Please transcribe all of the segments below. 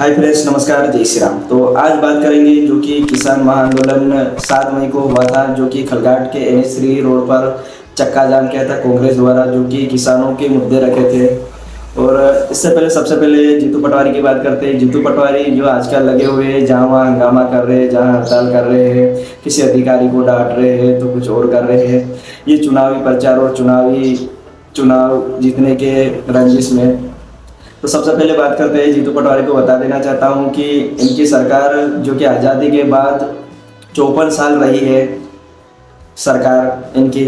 Hi friends, नमस्कार, जय श्री राम। तो आज बात करेंगे जो कि किसान महाआंदोलन 7 मई को हुआ था, जो कि खलघाट के NH3 रोड पर चक्का जाम किया था कांग्रेस द्वारा, जो कि किसानों के मुद्दे रखे थे। और इससे पहले सबसे पहले जीतू पटवारी की बात करते हैं। जीतू पटवारी जो आजकल लगे हुए हैं, जहाँ वहाँ हंगामा कर रहे हैं, जहाँ हड़ताल कर रहे हैं, किसी अधिकारी को डांट रहे हैं तो कुछ और कर रहे हैं। ये चुनावी प्रचार और चुनाव जीतने के रंजिश में। तो सबसे पहले बात करते हैं, जीतू पटवारी को बता देना चाहता हूँ कि इनकी सरकार जो कि आज़ादी के बाद 54 साल रही है सरकार इनकी,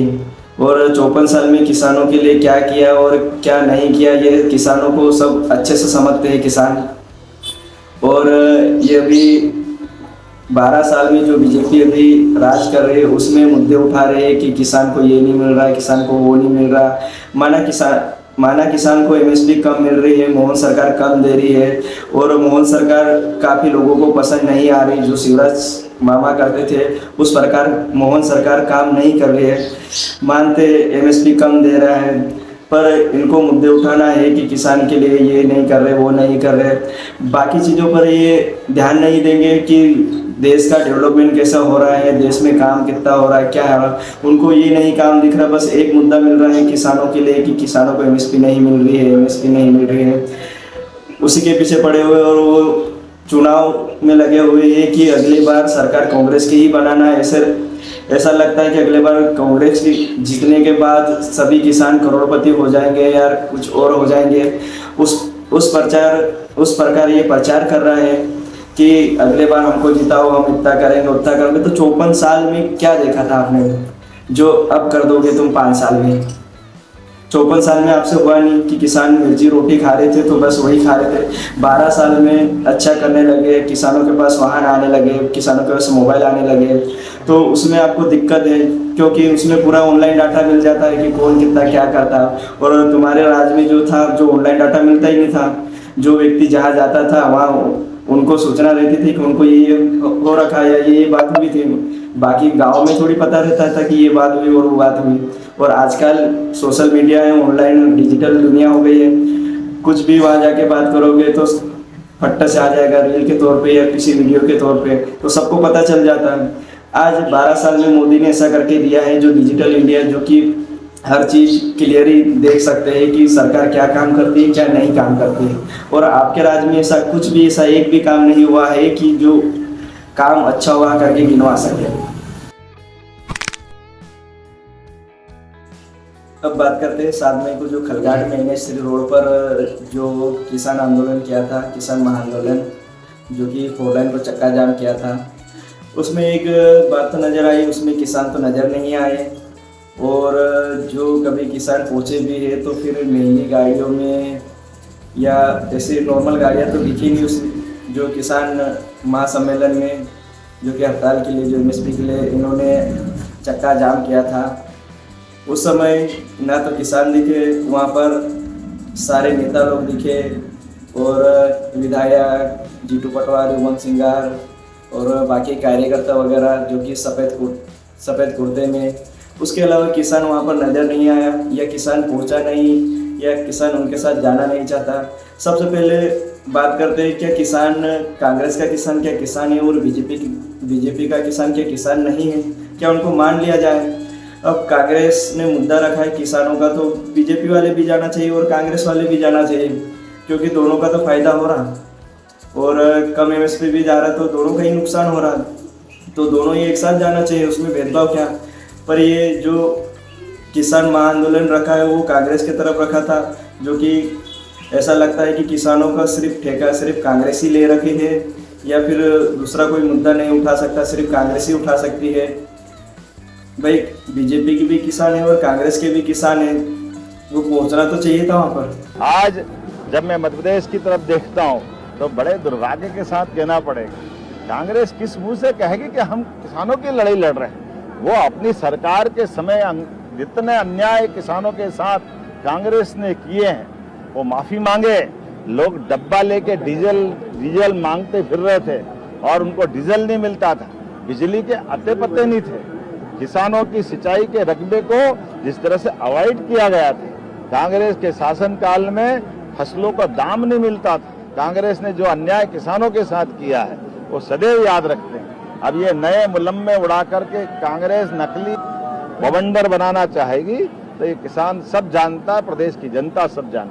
और 54 साल में किसानों के लिए क्या किया और क्या नहीं किया, ये किसानों को सब अच्छे से समझते हैं किसान। और ये भी 12 साल में जो बीजेपी अभी राज कर रही है उसमें मुद्दे उठा रहे हैं कि किसान को ये नहीं मिल रहा है, किसान को वो नहीं मिल रहा। माना किसान को MSP कम मिल रही है, मोहन सरकार कम दे रही है। और मोहन सरकार काफ़ी लोगों को पसंद नहीं आ रही, जो शिवराज मामा करते थे उस प्रकार मोहन सरकार काम नहीं कर रही है। मानते MSP कम दे रहा है, पर इनको मुद्दे उठाना है कि किसान के लिए ये नहीं कर रहे, वो नहीं कर रहे। बाकी चीज़ों पर ये ध्यान नहीं देंगे कि देश का डेवलपमेंट कैसा हो रहा है, देश में काम कितना हो रहा है, क्या है। उनको ये नहीं काम दिख रहा, बस एक मुद्दा मिल रहा है किसानों के लिए कि किसानों को MSP नहीं मिल रही है, MSP नहीं मिल रही है। उसी के पीछे पड़े हुए और वो चुनाव में लगे हुए हैं कि अगली बार सरकार कांग्रेस की ही बनाना है। ऐसा लगता है कि अगले बार कांग्रेस की जीतने के बाद सभी किसान करोड़पति हो जाएंगे या कुछ और हो जाएंगे। उस प्रकार ये प्रचार कर रहा है कि अगले बार हमको जिताओ, हम इतना करेंगे उतना करेंगे। तो 54 साल में क्या देखा था आपने जो अब कर दोगे तुम 5 साल में? 54 साल में आपसे हुआ नहीं कि किसान मिर्ची रोटी खा रहे थे तो बस वही खा रहे थे। 12 साल में अच्छा करने लगे, किसानों के पास वाहन आने लगे, किसानों के पास मोबाइल आने लगे। तो उसमें आपको दिक्कत है क्योंकि उसमें पूरा ऑनलाइन डाटा मिल जाता है कि कौन कितना क्या करता। और तुम्हारे राज्य में जो था, जो ऑनलाइन डाटा मिलता ही नहीं था। जो व्यक्ति जहाँ जाता था वहाँ उनको सूचना रहती थी कि उनको ये हो रखा है या ये बात हुई थी। बाकी गांव में थोड़ी पता रहता था कि ये बात हुई और वो बात हुई। और आजकल सोशल मीडिया है, ऑनलाइन डिजिटल दुनिया हो गई है। कुछ भी वहाँ जाके बात करोगे तो फट्टा से आ जाएगा, रील के तौर पे या किसी वीडियो के तौर पे, तो सबको पता चल जाता है। आज 12 साल में मोदी ने ऐसा करके दिया है, जो डिजिटल इंडिया, जो कि हर चीज़ क्लियरली देख सकते हैं कि सरकार क्या काम करती है, क्या नहीं काम करती है। और आपके राज्य में ऐसा कुछ भी, ऐसा एक भी काम नहीं हुआ है कि जो काम अच्छा हुआ करके गिनवा सके। अब बात करते हैं 7 मई को जो खलघाट में NH3 रोड पर जो किसान आंदोलन किया था, किसान महाआंदोलन, जो कि 4 लाइन पर चक्का जाम किया था। उसमें एक बात तो नज़र आई, उसमें किसान तो नज़र नहीं आए। और जो कभी किसान पहुँचे भी है तो फिर महंगी गाड़ियों में या ऐसे नॉर्मल गाड़ियाँ तो दिखी नहीं उस जो किसान महासम्मेलन में, जो कि हड़ताल के लिए, जो MSP के लिए इन्होंने चक्का जाम किया था। उस समय ना तो किसान दिखे वहाँ पर, सारे नेता लोग दिखे और विधायक जीतू पटवारी, उमंग सिंगार और बाकी कार्यकर्ता वगैरह जो कि सफ़ेद कुर्ते में। उसके अलावा किसान वहाँ पर नज़र नहीं आया, या किसान पहुँचा नहीं, या किसान उनके साथ जाना नहीं चाहता। सबसे पहले बात करते हैं, क्या किसान कांग्रेस का किसान क्या किसान है और बीजेपी का किसान क्या किसान नहीं है? क्या उनको मान लिया जाए? अब कांग्रेस ने मुद्दा रखा है किसानों का, तो बीजेपी वाले भी जाना चाहिए और कांग्रेस वाले भी जाना चाहिए, क्योंकि दोनों का तो फायदा हो रहा और कम MSP भी जा रहा, तो दोनों का ही नुकसान हो रहा। तो दोनों ही एक साथ जाना चाहिए, उसमें भेदभाव क्या। पर ये जो किसान महाआंदोलन रखा है वो कांग्रेस की तरफ रखा था, जो कि ऐसा लगता है कि किसानों का सिर्फ ठेका सिर्फ कांग्रेस ही ले रखी है, या फिर दूसरा कोई मुद्दा नहीं उठा सकता, सिर्फ कांग्रेस ही उठा सकती है। भाई, बीजेपी के भी किसान है और कांग्रेस के भी किसान है, वो पहुंचना तो चाहिए था वहाँ पर। आज जब मैं मध्य प्रदेश की तरफ देखता हूँ तो बड़े दुर्भाग्य के साथ कहना पड़ेगा, कांग्रेस किस मुंह से कहेगी कि हम किसानों की लड़ाई लड़ रहे हैं। वो अपनी सरकार के समय जितने अन्याय किसानों के साथ कांग्रेस ने किए हैं, वो माफी मांगे। लोग डब्बा लेके डीजल मांगते फिर रहे थे और उनको डीजल नहीं मिलता था, बिजली के अते पत्ते नहीं थे। किसानों की सिंचाई के रकबे को जिस तरह से अवॉइड किया गया था, कांग्रेस के शासनकाल में फसलों का दाम नहीं मिलता था, कांग्रेस ने जो अन्याय किसानों के साथ किया है वो सदैव याद रखते हैं। अब ये नए मुलम्मे उड़ा करके कांग्रेस नकली बवंडर बनाना चाहेगी तो ये किसान सब जानता है, प्रदेश की जनता सब जानती है।